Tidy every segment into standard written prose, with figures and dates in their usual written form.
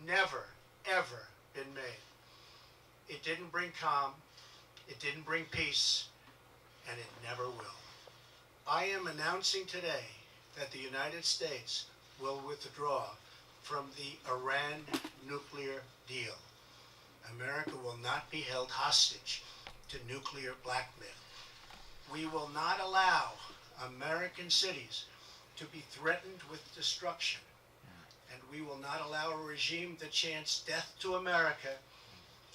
never, ever been made. It didn't bring calm, it didn't bring peace, and it never will. I am announcing today that the United States will withdraw from the Iran nuclear deal. America will not be held hostage to nuclear blackmail. We will not allow American cities to be threatened with destruction. And we will not allow a regime that chants death to America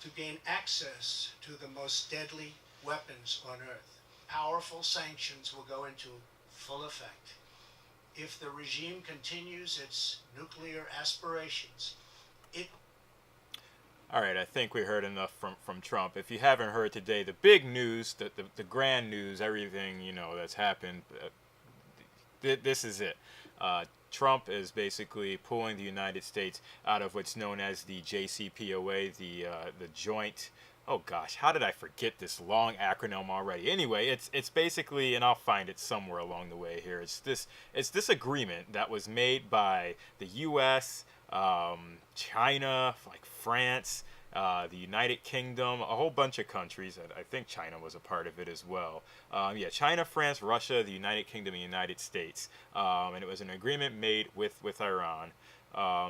to gain access to the most deadly weapons on earth. Powerful sanctions will go into full effect. If the regime continues its nuclear aspirations, it... All right, I think we heard enough from Trump. If you haven't heard today, the big news, the grand news, everything, you know, that's happened, this is it. Trump is basically pulling the United States out of what's known as the JCPOA, the joint. Oh gosh, how did I forget this long acronym already? Anyway, it's basically, and I'll find it somewhere along the way here. It's this agreement that was made by the U.S., China, like France, the United Kingdom, a whole bunch of countries. I think China was a part of it as well. Yeah, China, France, Russia, the United Kingdom, and the United States. And it was an agreement made with Iran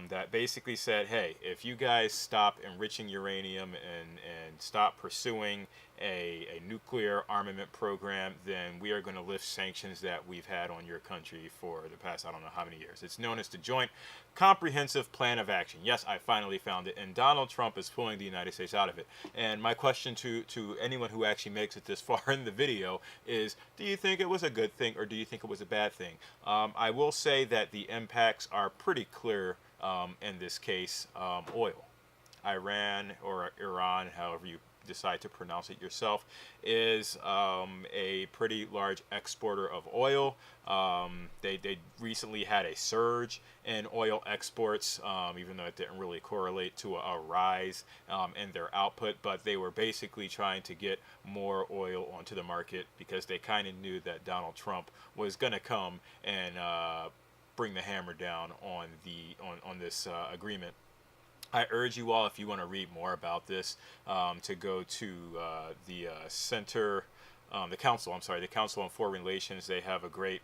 that basically said, hey, if you guys stop enriching uranium and stop pursuing a nuclear armament program, then we are going to lift sanctions that we've had on your country for the past, I don't know how many years. It's known as the Joint Comprehensive Plan of Action. Yes, I finally found it, and Donald Trump is pulling the United States out of it. And my question to anyone who actually makes it this far in the video is, do you think it was a good thing or do you think it was a bad thing? I will say that the impacts are pretty clear in this case. Oil. Iran, or Iran, however you decide to pronounce it yourself, is a pretty large exporter of oil. They recently had a surge in oil exports, even though it didn't really correlate to a rise in their output, but they were basically trying to get more oil onto the market because they kind of knew that Donald Trump was going to come and bring the hammer down on this agreement. I urge you all, if you want to read more about this, to go to the Council on Foreign Relations. They have a great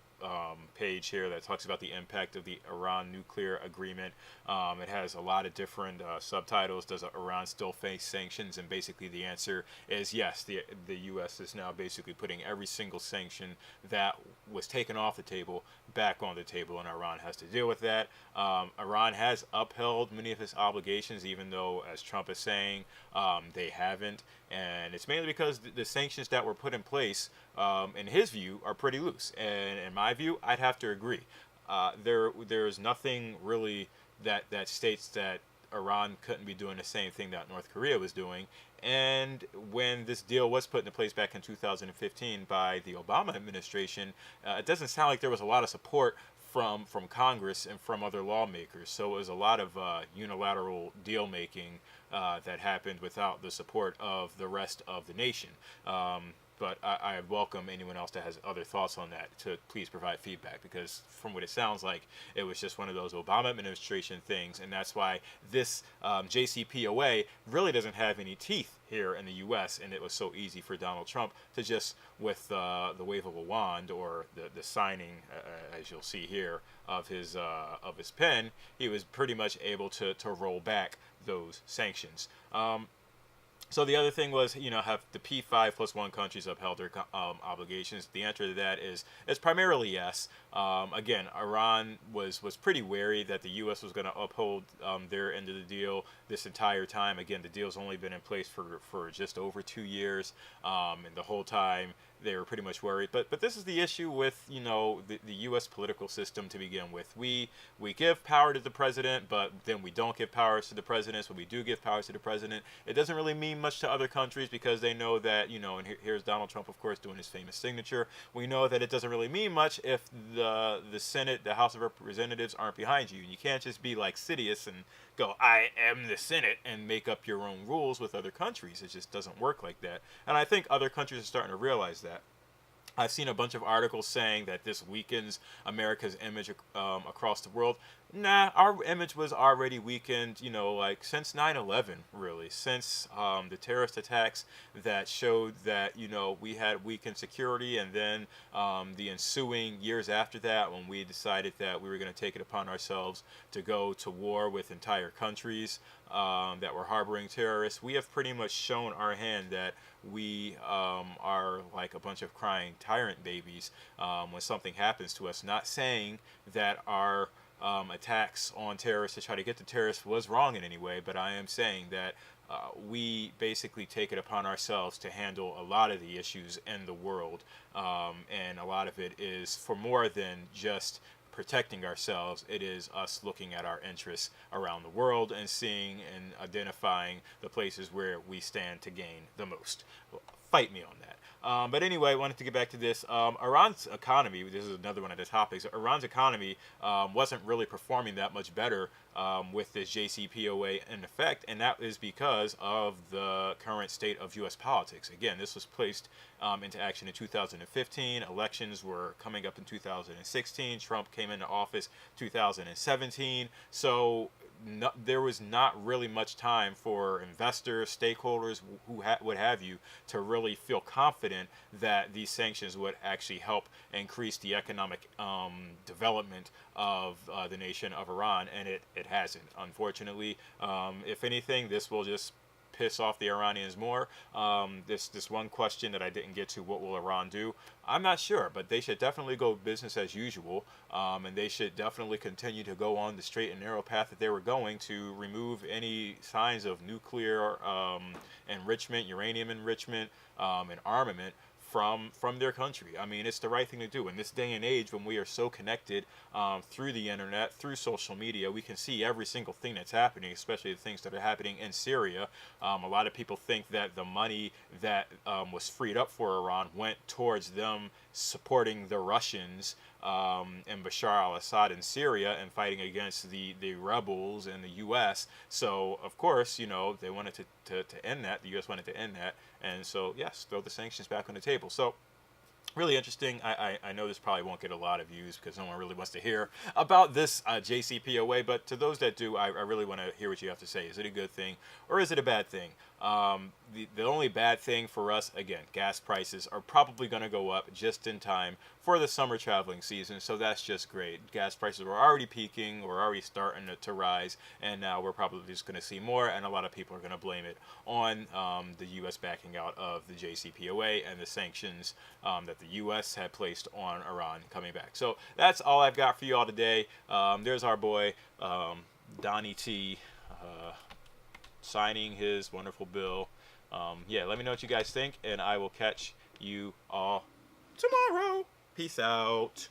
page here that talks about the impact of the Iran nuclear agreement. It has a lot of different subtitles. Does Iran still face sanctions? And basically the answer is yes. The U.S. is now basically putting every single sanction that was taken off the table back on the table, and Iran has to deal with that. Iran has upheld many of its obligations, even though, as Trump is saying, they haven't. And it's mainly because the sanctions that were put in place, in his view, are pretty loose. And in my view, I'd have to agree. There's nothing really that states that Iran couldn't be doing the same thing that North Korea was doing. And when this deal was put into place back in 2015 by the Obama administration, it doesn't sound like there was a lot of support from Congress and from other lawmakers. So it was a lot of unilateral deal making that happened without the support of the rest of the nation. But I welcome anyone else that has other thoughts on that to please provide feedback, because from what it sounds like, it was just one of those Obama administration things, and that's why this JCPOA really doesn't have any teeth here in the U.S., and it was so easy for Donald Trump to just, with the wave of a wand or the signing, as you'll see here, of his pen, he was pretty much able to roll back those sanctions. So the other thing was, have the P5 plus 1 countries upheld their obligations? The answer to that is primarily yes. Again, Iran was pretty wary that the U.S. was going to uphold their end of the deal this entire time. Again, the deal's only been in place for just over 2 years, and the whole time they were pretty much worried. But this is the issue with the U.S. political system to begin with. We give power to the president, but then we don't give powers to the president. So we do give powers to the president, it doesn't really mean much to other countries, because they know that and here's Donald Trump, of course, doing his famous signature. We know that it doesn't really mean much if the Senate, the House of Representatives, aren't behind you. You can't just be like Sidious and go, I am the Senate, and make up your own rules with other countries. It just doesn't work like that. And I think other countries are starting to realize that. I've seen a bunch of articles saying that this weakens America's image across the world. Nah, our image was already weakened, you know, like since 9/11, really, since the terrorist attacks that showed that, you know, we had weakened security, and then the ensuing years after that, when we decided that we were going to take it upon ourselves to go to war with entire countries that were harboring terrorists, we have pretty much shown our hand that we are like a bunch of crying tyrant babies when something happens to us. Not saying that our attacks on terrorists to try to get the terrorists was wrong in any way, but I am saying that we basically take it upon ourselves to handle a lot of the issues in the world, and a lot of it is for more than just protecting ourselves. It is us looking at our interests around the world and seeing and identifying the places where we stand to gain the most. Fight me on that. But anyway, I wanted to get back to this. Iran's economy, this is another one of the topics, Iran's economy wasn't really performing that much better with this JCPOA in effect, and that is because of the current state of U.S. politics. Again, this was placed into action in 2015. Elections were coming up in 2016. Trump came into office 2017. So no, there was not really much time for investors, stakeholders, who would have you, to really feel confident that these sanctions would actually help increase the economic development of the nation of Iran, and it hasn't, unfortunately. If anything, this will just piss off the Iranians more. This one question that I didn't get to, what will Iran do? I'm not sure, but they should definitely go business as usual, and they should definitely continue to go on the straight and narrow path that they were going, to remove any signs of nuclear enrichment, uranium enrichment, and armament from their country. I mean, it's the right thing to do in this day and age when we are so connected through the internet, through social media. We can see every single thing that's happening, especially the things that are happening in Syria. A lot of people think that the money that was freed up for Iran went towards them supporting the Russians and Bashar al-Assad in Syria and fighting against the rebels in the U.S. So, of course, you know, they wanted to end that. The U.S. wanted to end that. And so, yes, throw the sanctions back on the table. So, really interesting. I know this probably won't get a lot of views because no one really wants to hear about this JCPOA, but to those that do, I really want to hear what you have to say. Is it a good thing or is it a bad thing? The only bad thing for us, again, gas prices are probably going to go up just in time for the summer traveling season, so that's just great. Gas prices were already peaking, we're already starting to rise, and now we're probably just going to see more, and a lot of people are going to blame it on the U.S. backing out of the JCPOA and the sanctions that the U.S. had placed on Iran coming back. So that's all I've got for you all today. There's our boy, Donnie T, signing his wonderful bill. Yeah, let me know what you guys think, and I will catch you all tomorrow. Peace out.